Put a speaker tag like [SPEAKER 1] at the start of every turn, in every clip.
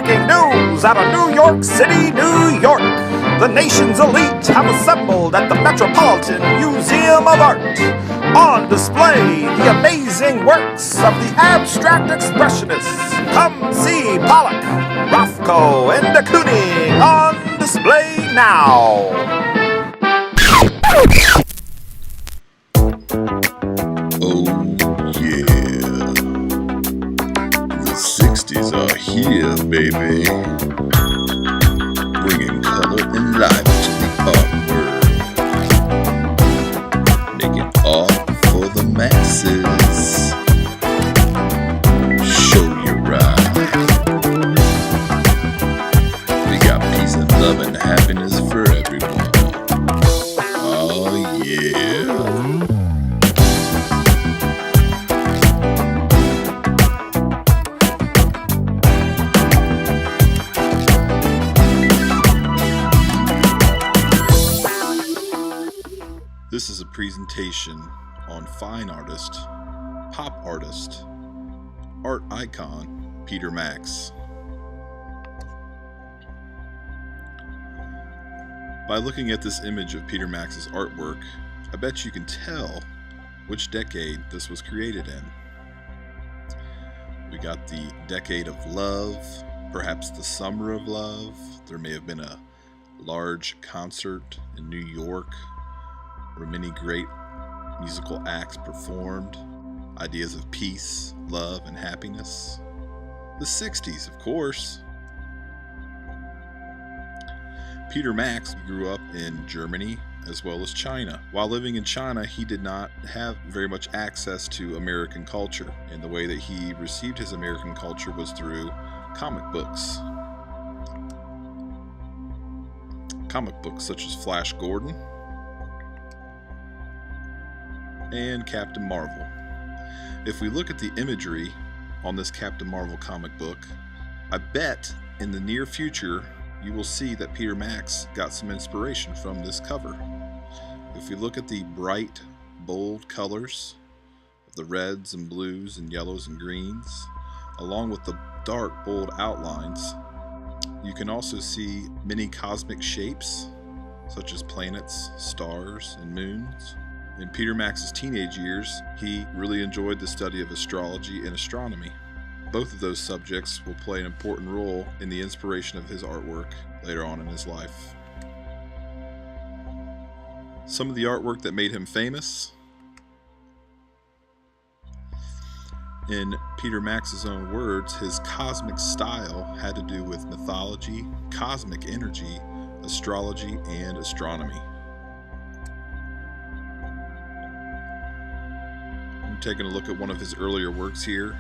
[SPEAKER 1] breaking news out of New York City, New York. The nation's elite have assembled at the Metropolitan Museum of Art. On display, the amazing works of the abstract expressionists. Come see Pollock, Rothko, and de Kooning on display now.
[SPEAKER 2] Oh yeah, the 60s are here, baby, bringing color and life to the art world, making art for the masses. Show your ride. We got peace and love and happiness for everyone. Oh yeah. This is a presentation on fine artist, pop artist, art icon, Peter Max. By looking at this image of Peter Max's artwork, I bet you can tell which decade this was created in. We got the decade of love, perhaps the summer of love. There may have been a large concert in New York where many great musical acts performed, ideas of peace, love, and happiness. The 60s, of course. Peter Max grew up in Germany as well as China. While living in China, he did not have very much access to American culture, and the way that he received his American culture was through comic books. Comic books such as Flash Gordon and Captain Marvel. If we look at the imagery on this Captain Marvel comic book, I bet in the near future you will see that Peter Max got some inspiration from this cover. If we look at the bright, bold colors of the reds and blues and yellows and greens, along with the dark, bold outlines, you can also see many cosmic shapes such as planets, stars, and moons. In Peter Max's teenage years, he really enjoyed the study of astrology and astronomy. Both of those subjects will play an important role in the inspiration of his artwork later on in his life. Some of the artwork that made him famous. In Peter Max's own words, his cosmic style had to do with mythology, cosmic energy, astrology, and astronomy. Taking a look at one of his earlier works here,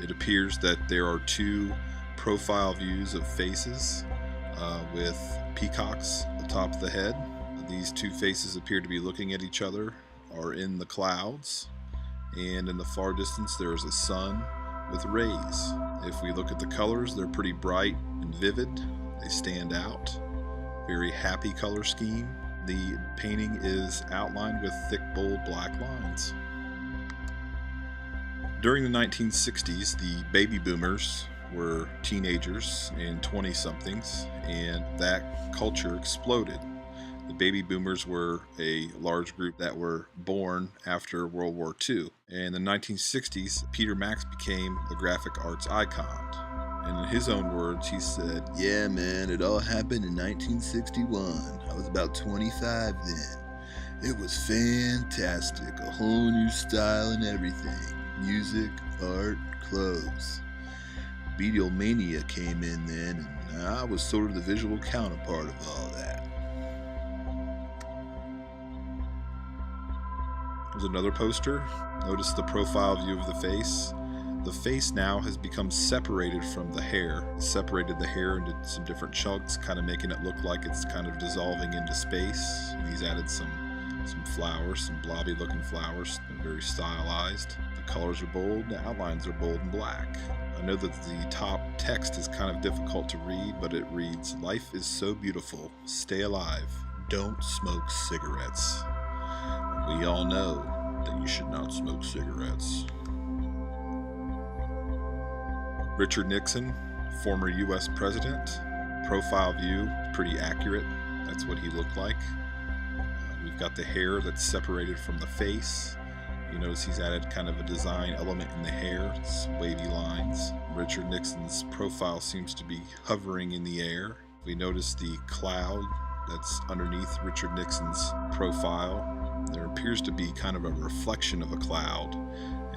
[SPEAKER 2] it appears that there are two profile views of faces with peacocks atop the head. These two faces appear to be looking at each other, are in the clouds, and in the far distance there is a sun with rays. If we look at the colors, they're pretty bright and vivid. They stand out. Very happy color scheme. The painting is outlined with thick, bold black lines. During the 1960s, the baby boomers were teenagers and 20-somethings, and that culture exploded. The baby boomers were a large group that were born after World War II. And in the 1960s, Peter Max became a graphic arts icon. And in his own words, he said, "Yeah, man, it all happened in 1961. I was about 25 then. It was fantastic, a whole new style and everything. Music, art, clothes. Beatlemania came in then, and I was sort of the visual counterpart of all that." There's another poster. Notice the profile view of the face. The face now has become separated from the hair. It's separated the hair into some different chunks, kind of making it look like it's kind of dissolving into space. And he's added some flowers, some blobby looking flowers, very stylized. The colors are bold, the outlines are bold and black. I know that the top text is kind of difficult to read, but it reads, "Life is so beautiful, stay alive, don't smoke cigarettes." We all know that you should not smoke cigarettes. Richard Nixon, Former US president. Profile view, pretty accurate. That's what he looked like. We've got the hair that's separated from the face. You notice he's added kind of a design element in the hair. It's wavy lines. Richard Nixon's profile seems to be hovering in the air. We notice the cloud that's underneath Richard Nixon's profile. There appears to be kind of a reflection of a cloud,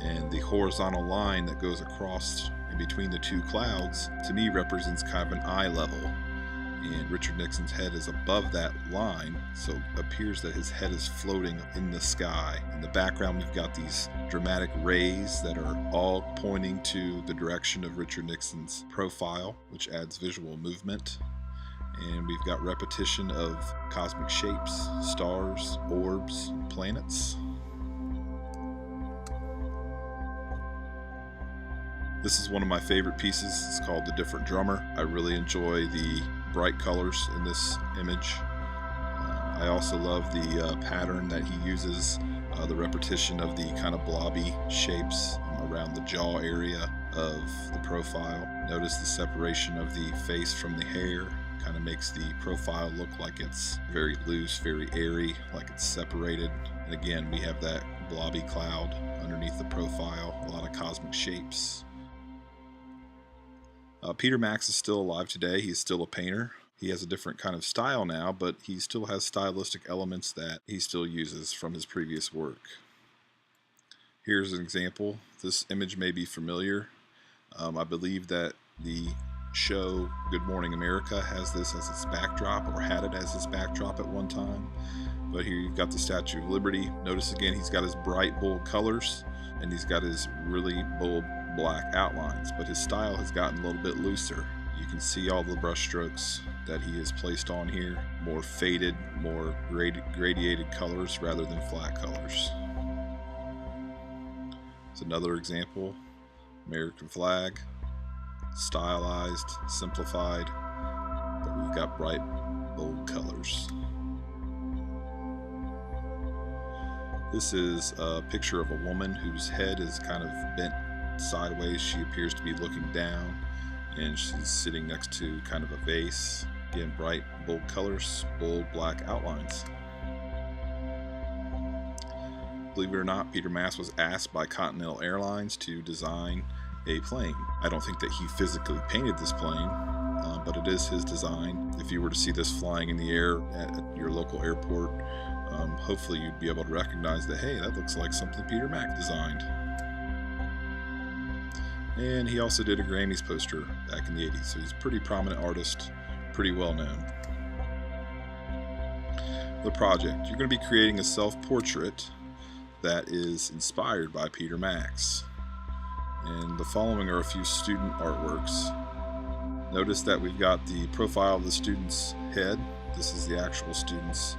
[SPEAKER 2] and the horizontal line that goes across in between the two clouds to me represents kind of an eye level, and Richard Nixon's head is above that line, so it appears that his head is floating in the sky. In the background we've got these dramatic rays that are all pointing to the direction of Richard Nixon's profile, which adds visual movement. And we've got repetition of cosmic shapes, stars, orbs, planets. This is one of my favorite pieces. It's called The Different Drummer. I really enjoy the bright colors in this image. I also love the pattern that he uses, the repetition of the kind of blobby shapes around the jaw area of the profile. Notice the separation of the face from the hair. Kind of makes the profile look like it's very loose, very airy, like it's separated. And again, we have that blobby cloud underneath the profile, a lot of cosmic shapes. Peter Max is still alive today. He's still a painter. He has a different kind of style now, but he still has stylistic elements that he still uses from his previous work. Here's an example. This image may be familiar. I believe that the show Good Morning America has this as its backdrop, or had it as its backdrop at one time. But here you've got the Statue of Liberty. Notice again he's got his bright, bold colors, and he's got his really bold black outlines, but his style has gotten a little bit looser. You can see all the brush strokes that he has placed on here, more faded, more gradiated colors rather than flat colors. It's another example. American flag, stylized, simplified, but we've got bright, bold colors. This is a picture of a woman whose head is kind of bent sideways. She appears to be looking down, and she's sitting next to kind of a vase. Again, bright, bold colors, bold black outlines. Believe it or not, Peter Max was asked by Continental Airlines to design a plane. I don't think that he physically painted this plane, but it is his design. If you were to see this flying in the air at your local airport, hopefully you'd be able to recognize that, hey, that looks like something Peter Max designed. And he also did a Grammys poster back in the 80s, so he's a pretty prominent artist, pretty well known. The project. You're going to be creating a self-portrait that is inspired by Peter Max. And the following are a few student artworks. Notice that we've got the profile of the student's head. This is the actual student's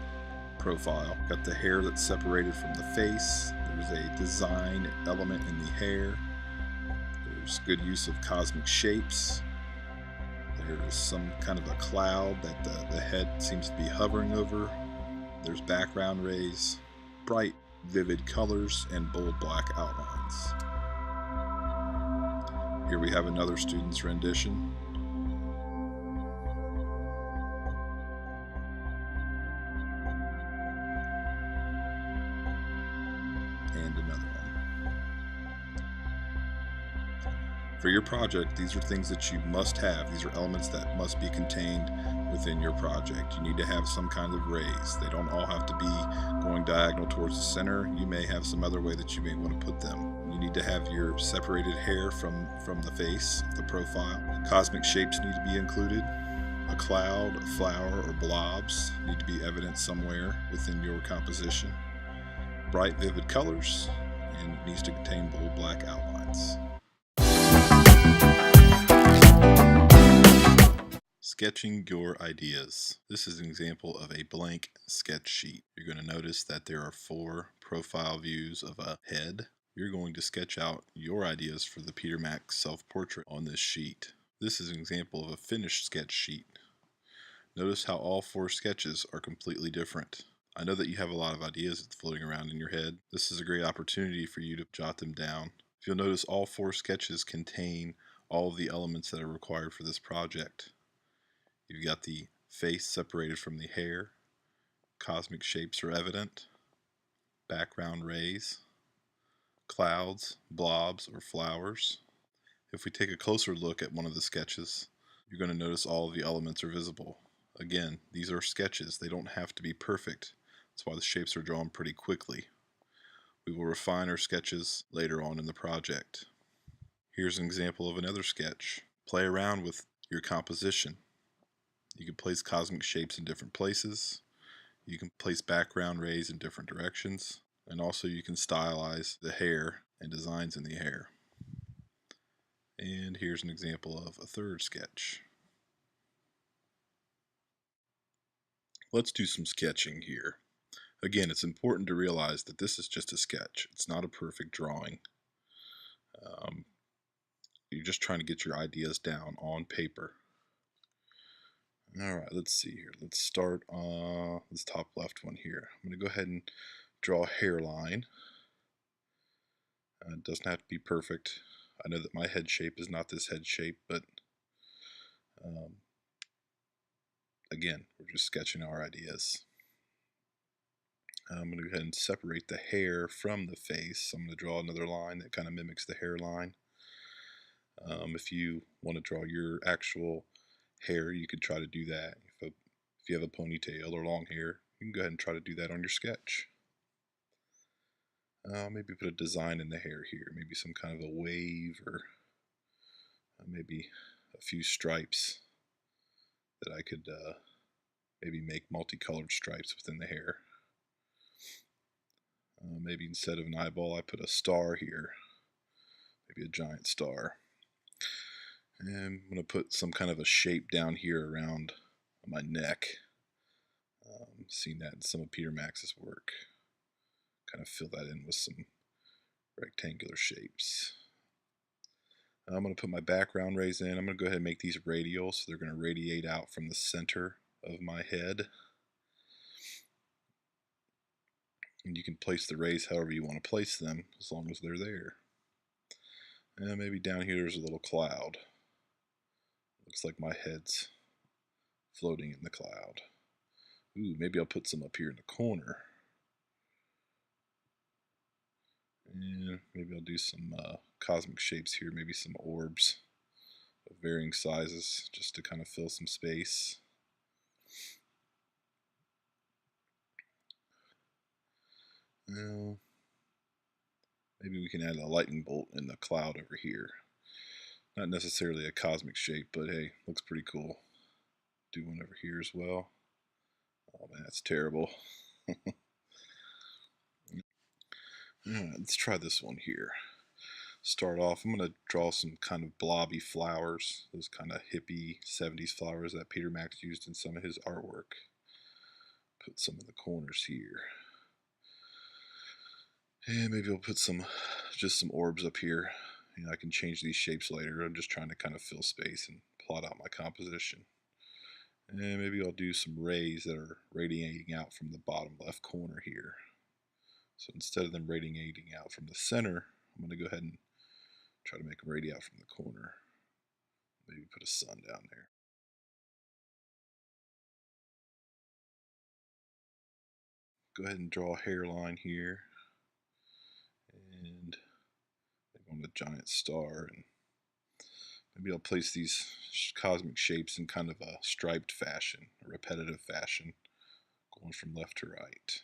[SPEAKER 2] profile. Got the hair that's separated from the face. There's a design element in the hair. There's good use of cosmic shapes. There's some kind of a cloud that the head seems to be hovering over. There's background rays, bright, vivid colors, and bold black outlines. Here we have another student's rendition. And another one. For your project, these are things that you must have. These are elements that must be contained within your project. You need to have some kind of rays. They don't all have to be going diagonal towards the center. You may have some other way that you may want to put them. You need to have your separated hair from the face, the profile. Cosmic shapes need to be included. A cloud, a flower, or blobs need to be evident somewhere within your composition. Bright, vivid colors, and it needs to contain bold black outlines. Sketching your ideas. This is an example of a blank sketch sheet. You're going to notice that there are 4 profile views of a head. You're going to sketch out your ideas for the Peter Max self-portrait on this sheet. This is an example of a finished sketch sheet. Notice how all 4 sketches are completely different. I know that you have a lot of ideas floating around in your head. This is a great opportunity for you to jot them down. If you'll notice, all 4 sketches contain all of the elements that are required for this project. You've got the face separated from the hair, cosmic shapes are evident, background rays, clouds, blobs, or flowers. If we take a closer look at one of the sketches, you're going to notice all of the elements are visible. Again, these are sketches. They don't have to be perfect. That's why the shapes are drawn pretty quickly. We will refine our sketches later on in the project. Here's an example of another sketch. Play around with your composition. You can place cosmic shapes in different places. You can place background rays in different directions. And also you can stylize the hair and designs in the hair. And here's an example of a third sketch. Let's do some sketching here. Again, it's important to realize that this is just a sketch. It's not a perfect drawing. You're just trying to get your ideas down on paper. Alright, let's see here. Let's start on this top left one here. I'm going to go ahead and draw a hairline. It doesn't have to be perfect. I know that my head shape is not this head shape, but again, we're just sketching our ideas. I'm going to go ahead and separate the hair from the face. I'm going to draw another line that kind of mimics the hairline. If you want to draw your actual hair, you could try to do that. If you have a ponytail or long hair, you can go ahead and try to do that on your sketch. Maybe put a design in the hair here, maybe some kind of a wave, or maybe a few stripes that I could maybe make multicolored stripes within the hair. Maybe instead of an eyeball I put a star here, maybe a giant star. And I'm going to put some kind of a shape down here around my neck. Seen that in some of Peter Max's work. Kind of fill that in with some rectangular shapes. I'm going to put my background rays in. I'm going to go ahead and make these radial, so they're going to radiate out from the center of my head. And you can place the rays however you want to place them, as long as they're there. And maybe down here there's a little cloud. Looks like my head's floating in the cloud. Ooh, maybe I'll put some up here in the corner. And maybe I'll do some cosmic shapes here, maybe some orbs of varying sizes, just to kind of fill some space. Now, maybe we can add a lightning bolt in the cloud over here. Not necessarily a cosmic shape, but hey, looks pretty cool. Do one over here as well. Oh man, that's terrible. Let's try this one here. Start off, I'm going to draw some kind of blobby flowers, those kind of hippie 70s flowers that Peter Max used in some of his artwork. Put some in the corners here. And maybe I'll put just some orbs up here. I can change these shapes later. I'm just trying to kind of fill space and plot out my composition. And maybe I'll do some rays that are radiating out from the bottom left corner here. So instead of them radiating out from the center, I'm going to go ahead and try to make them radiate out from the corner. Maybe put a sun down there. Go ahead and draw a hairline here. And on the giant star, and maybe I'll place these cosmic shapes in kind of a striped fashion, a repetitive fashion, going from left to right.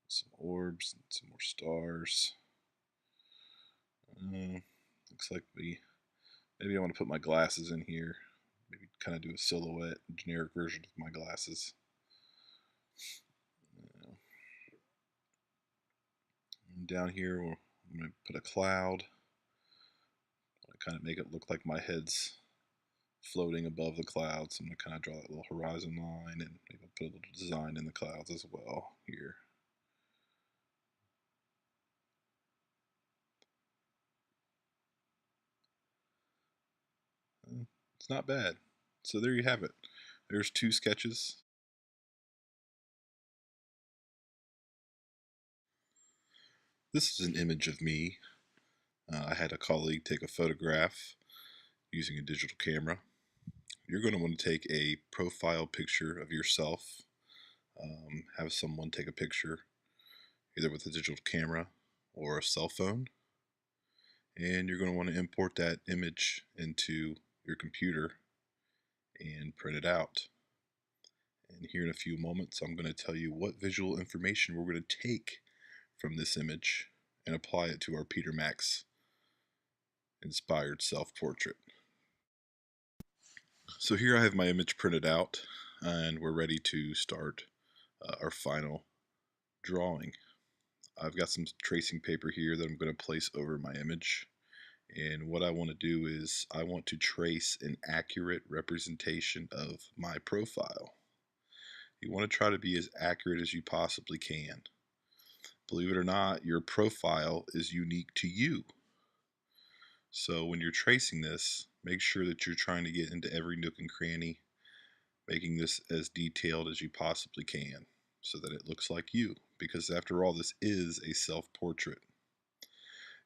[SPEAKER 2] Some orbs and some more stars. Looks like maybe I want to put my glasses in here. Maybe kind of do a silhouette, generic version of my glasses. And down here, I'm going to put a cloud. I kind of make it look like my head's floating above the clouds. I'm going to kind of draw that little horizon line, and maybe I'll put a little design in the clouds as well here. It's not bad. So there you have it. There's two sketches. This is an image of me I had a colleague take a photograph using a digital camera. You're going to want to take a profile picture of yourself. Have someone take a picture either with a digital camera or a cell phone. And you're going to want to import that image into your computer and print it out. And here in a few moments, I'm going to tell you what visual information we're going to take from this image and apply it to our Peter Max inspired self-portrait. So here I have my image printed out, and we're ready to start our final drawing. I've got some tracing paper here that I'm going to place over my image, and what I want to do is I want to trace an accurate representation of my profile. You want to try to be as accurate as you possibly can. Believe it or not, your profile is unique to you. So when you're tracing this, make sure that you're trying to get into every nook and cranny, making this as detailed as you possibly can so that it looks like you, because after all, this is a self-portrait.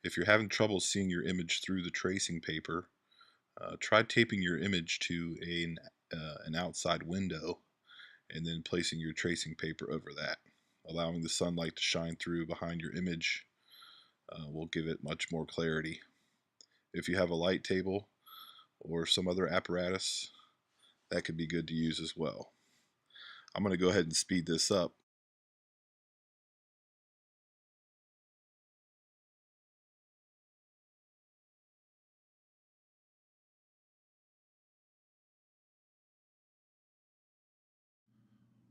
[SPEAKER 2] If you're having trouble seeing your image through the tracing paper, try taping your image to an outside window and then placing your tracing paper over that. Allowing the sunlight to shine through behind your image will give it much more clarity. If you have a light table or some other apparatus, that could be good to use as well. I'm going to go ahead and speed this up.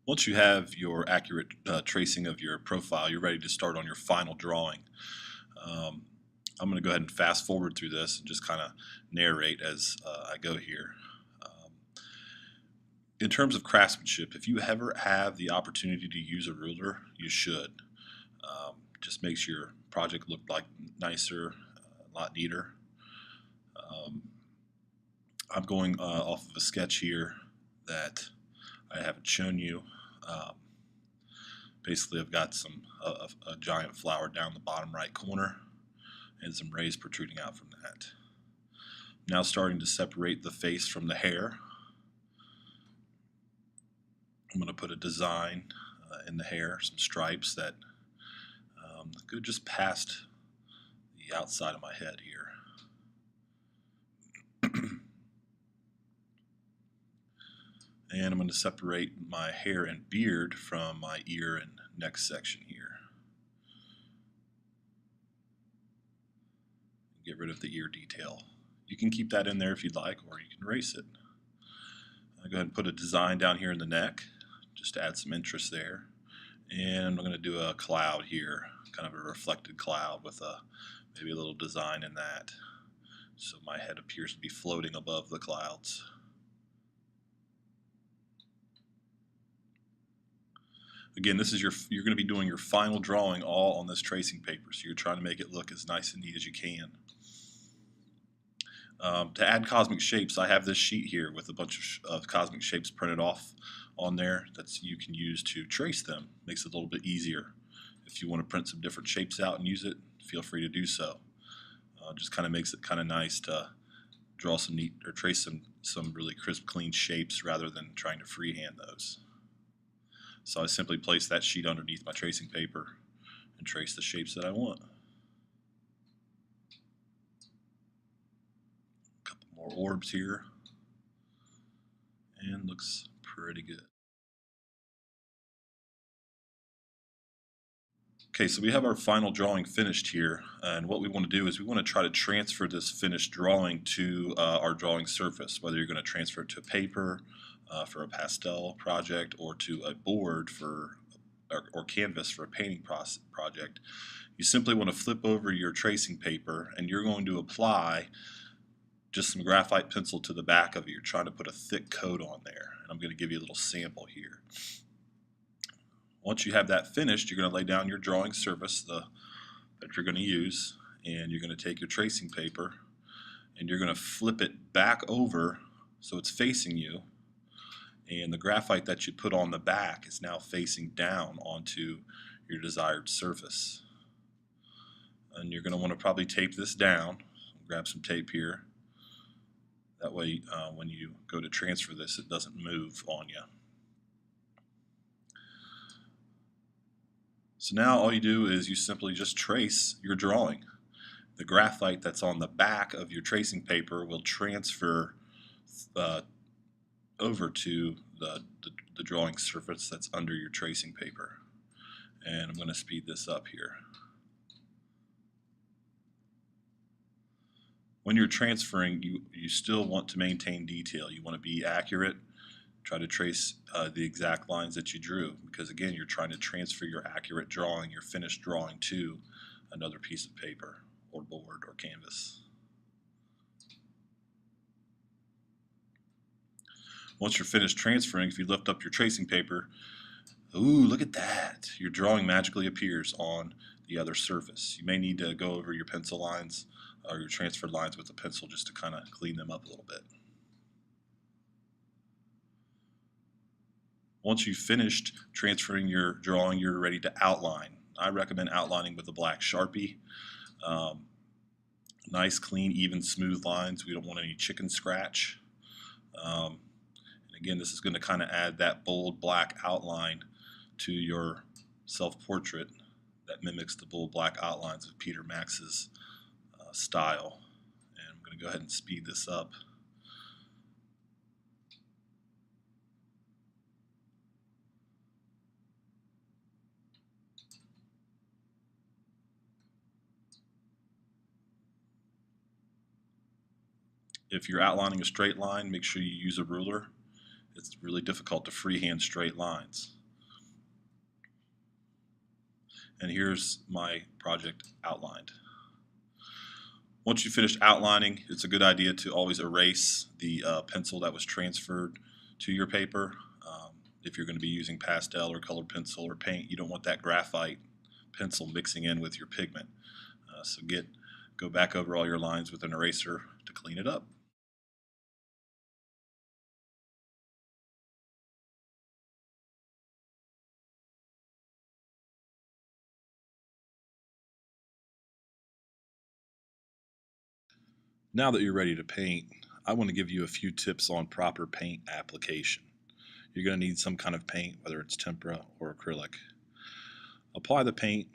[SPEAKER 2] Once you have your accurate tracing of your profile, you're ready to start on your final drawing. I'm going to go ahead and fast forward through this and just kind of narrate as I go here. In terms of craftsmanship, if you ever have the opportunity to use a ruler, you should. Just makes your project look like nicer, a lot neater. I'm going off of a sketch here that I haven't shown you. Basically, I've got a giant flower down the bottom right corner and some rays protruding out from that. Now starting to separate the face from the hair. I'm going to put a design in the hair, some stripes that go just past the outside of my head here. And I'm going to separate my hair and beard from my ear and neck section here. Get rid of the ear detail. You can keep that in there if you'd like, or you can erase it. I'll go ahead and put a design down here in the neck, just to add some interest there. And I'm going to do a cloud here, kind of a reflected cloud with maybe a little design in that. So my head appears to be floating above the clouds. Again, this is you're going to be doing your final drawing all on this tracing paper, so you're trying to make it look as nice and neat as you can. To add cosmic shapes, I have this sheet here with a bunch of cosmic shapes printed off on there that you can use to trace them. Makes it a little bit easier. If you want to print some different shapes out and use it, feel free to do so. Just kind of makes it kind of nice to draw some neat or trace some really crisp, clean shapes rather than trying to freehand those. So I simply place that sheet underneath my tracing paper and trace the shapes that I want. A couple more orbs here, and looks pretty good. Okay, so we have our final drawing finished here, and what we want to do is we want to try to transfer this finished drawing to our drawing surface, whether you're going to transfer it to paper for a pastel project or to a board for or canvas for a painting project. You simply want to flip over your tracing paper and you're going to apply just some graphite pencil to the back of it. You're trying to put a thick coat on there, and I'm going to give you a little sample here. Once you have that finished, you're going to lay down your drawing surface that you're going to use, and you're going to take your tracing paper and you're going to flip it back over so it's facing you, and the graphite that you put on the back is now facing down onto your desired surface. And you're going to want to probably tape this down. Grab some tape here. That way, when you go to transfer this, it doesn't move on you. So now all you do is you simply just trace your drawing. The graphite that's on the back of your tracing paper will transfer over to the drawing surface that's under your tracing paper. And I'm going to speed this up here. When you're transferring, you still want to maintain detail. You want to be accurate. Try to trace the exact lines that you drew, because again, you're trying to transfer your accurate drawing, your finished drawing, to another piece of paper or board or canvas. Once you're finished transferring, if you lift up your tracing paper, ooh, look at that! Your drawing magically appears on the other surface. You may need to go over your pencil lines or your transferred lines with a pencil just to kind of clean them up a little bit. Once you've finished transferring your drawing, you're ready to outline. I recommend outlining with a black Sharpie. Nice, clean, even, smooth lines. We don't want any chicken scratch. And again, this is going to kind of add that bold black outline to your self-portrait that mimics the bold black outlines of Peter Max's style. And I'm going to go ahead and speed this up. If you're outlining a straight line, make sure you use a ruler. It's really difficult to freehand straight lines. And here's my project outlined. Once you finish outlining, it's a good idea to always erase the pencil that was transferred to your paper. If you're going to be using pastel or colored pencil or paint, you don't want that graphite pencil mixing in with your pigment. So go back over all your lines with an eraser to clean it up. Now that you're ready to paint, I want to give you a few tips on proper paint application. You're going to need some kind of paint, whether it's tempera or acrylic. Apply the paint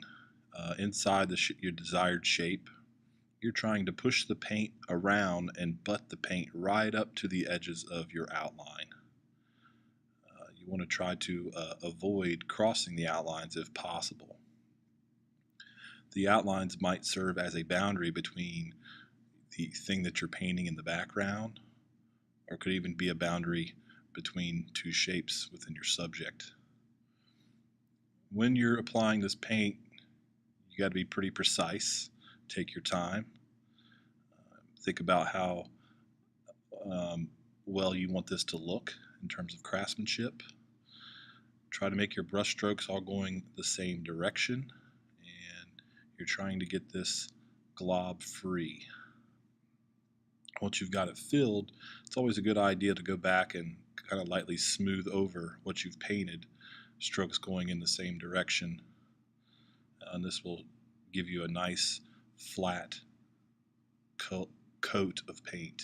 [SPEAKER 2] inside your desired shape. You're trying to push the paint around and butt the paint right up to the edges of your outline. You want to try to avoid crossing the outlines if possible. The outlines might serve as a boundary between the thing that you're painting in the background, or could even be a boundary between two shapes within your subject. When you're applying this paint, you got to be pretty precise. Take your time. Think about how well you want this to look in terms of craftsmanship. Try to make your brush strokes all going the same direction, and you're trying to get this glob free. Once you've got it filled, it's always a good idea to go back and kind of lightly smooth over what you've painted, strokes going in the same direction. And this will give you a nice flat coat of paint.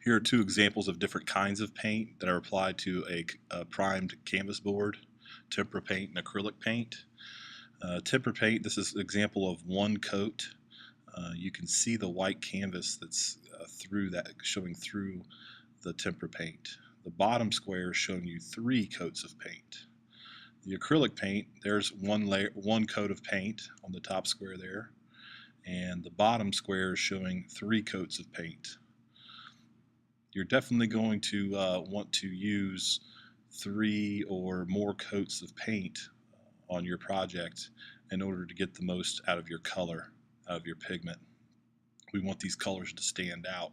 [SPEAKER 2] Here are two examples of different kinds of paint that are applied to a primed canvas board: tempera paint and acrylic paint. Tempera paint, this is an example of one coat. You can see the white canvas that's showing through the tempera paint. The bottom square is showing you 3 coats of paint. The acrylic paint, there's one coat of paint on the top square there, and the bottom square is showing 3 coats of paint. You're definitely going to want to use 3 or more coats of paint on your project in order to get the most out of your color, out of your pigment. We want these colors to stand out,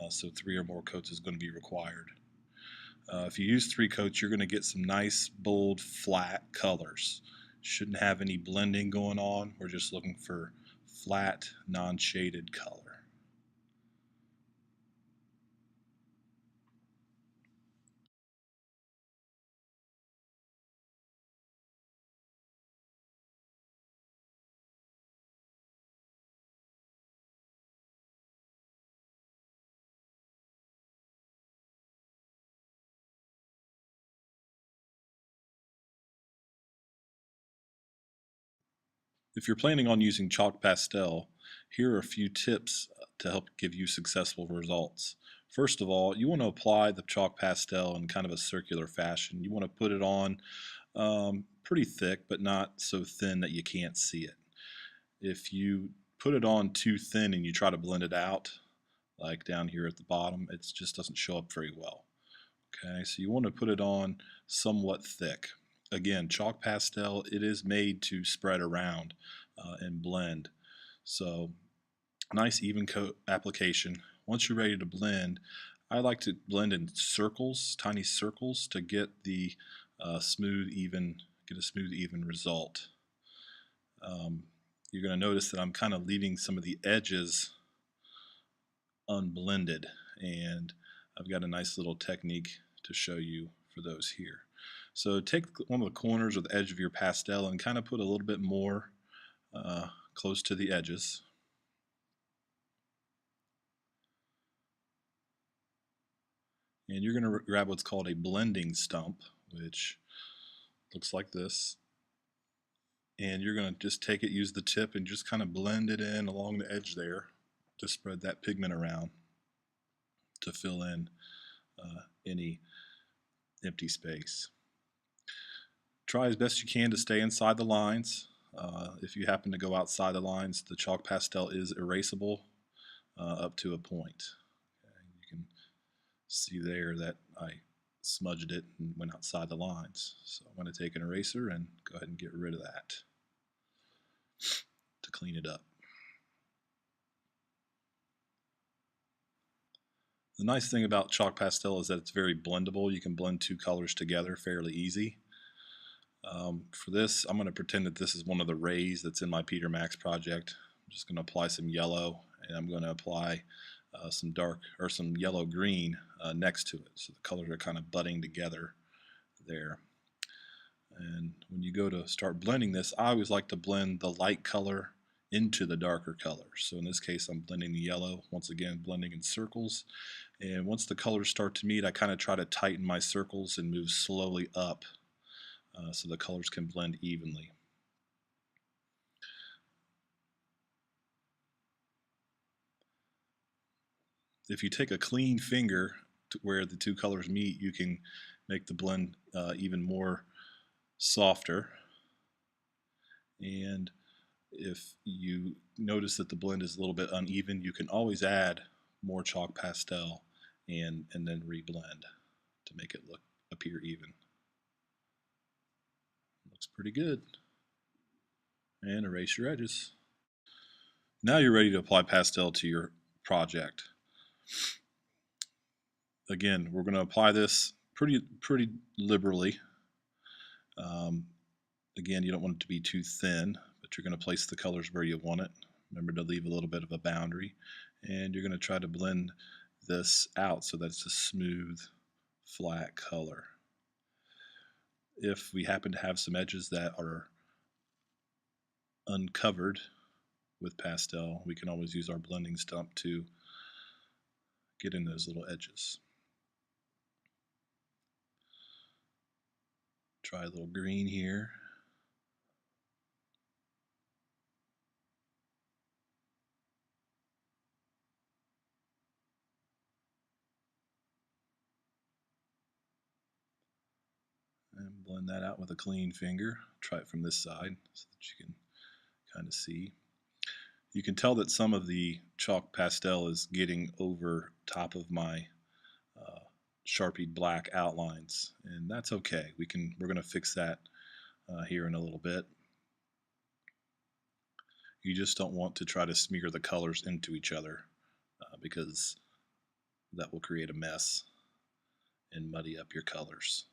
[SPEAKER 2] so 3 or more coats is going to be required. If you use 3 coats, you're going to get some nice, bold, flat colors. Shouldn't have any blending going on. We're just looking for flat, non-shaded color. If you're planning on using chalk pastel, here are a few tips to help give you successful results. First of all, you want to apply the chalk pastel in kind of a circular fashion. You want to put it on pretty thick, but not so thin that you can't see it. If you put it on too thin and you try to blend it out, like down here at the bottom, it just doesn't show up very well. Okay, so you want to put it on somewhat thick. Again, chalk pastel, it is made to spread around and blend. So nice even coat application. Once you're ready to blend, I like to blend in circles, tiny circles, to get the smooth, even result. You're going to notice that I'm kind of leaving some of the edges unblended, and I've got a nice little technique to show you for those here. So take one of the corners or the edge of your pastel and kind of put a little bit more close to the edges. And you're going to grab what's called a blending stump, which looks like this. And you're going to just take it, use the tip, and just kind of blend it in along the edge there to spread that pigment around to fill in any empty space. Try as best you can to stay inside the lines. If you happen to go outside the lines, the chalk pastel is erasable up to a point. Okay, you can see there that I smudged it and went outside the lines. So I'm going to take an eraser and go ahead and get rid of that to clean it up. The nice thing about chalk pastel is that it's very blendable. You can blend two colors together fairly easy. For this, I'm going to pretend that this is one of the rays that's in my Peter Max project. I'm just going to apply some yellow, and I'm going to apply some dark or some yellow green next to it, so the colors are kind of budding together there. And when you go to start blending this, I always like to blend the light color into the darker color. So in this case, I'm blending the yellow, once again blending in circles. And once the colors start to meet, I kind of try to tighten my circles and move slowly up so the colors can blend evenly. If you take a clean finger to where the two colors meet, you can make the blend even more softer. And if you notice that the blend is a little bit uneven, you can always add more chalk pastel and then reblend to make it appear even. Looks pretty good. And erase your edges. Now you're ready to apply pastel to your project. Again, we're going to apply this pretty liberally. Again, you don't want it to be too thin, but you're going to place the colors where you want it. Remember to leave a little bit of a boundary, and you're going to try to blend this out so that it's a smooth, flat color. If we happen to have some edges that are uncovered with pastel, we can always use our blending stump to get in those little edges. Try a little green here. And blend that out with a clean finger. Try it from this side so that you can kind of see. You can tell that some of the chalk pastel is getting over top of my Sharpied black outlines, and that's okay. We're going to fix that here in a little bit. You just don't want to try to smear the colors into each other because that will create a mess and muddy up your colors.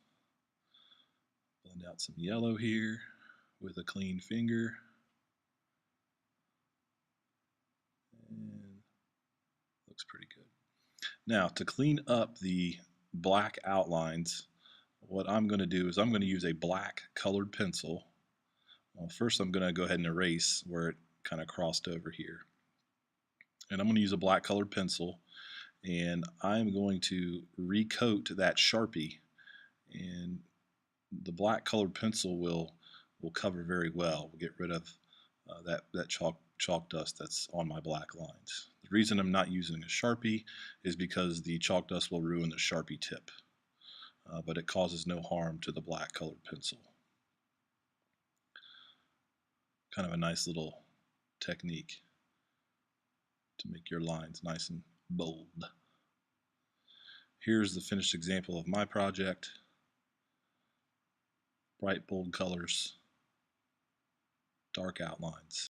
[SPEAKER 2] Blend out some yellow here with a clean finger. And looks pretty good. Now, to clean up the black outlines, what I'm going to do is I'm going to use a black colored pencil. Well, first I'm going to go ahead and erase where it kind of crossed over here. And I'm going to use a black colored pencil, and I'm going to recoat that Sharpie, and the black colored pencil will cover very well. We'll get rid of that chalk dust that's on my black lines. The reason I'm not using a Sharpie is because the chalk dust will ruin the Sharpie tip, but it causes no harm to the black colored pencil. Kind of a nice little technique to make your lines nice and bold. Here's the finished example of my project. Bright, bold colors, dark outlines.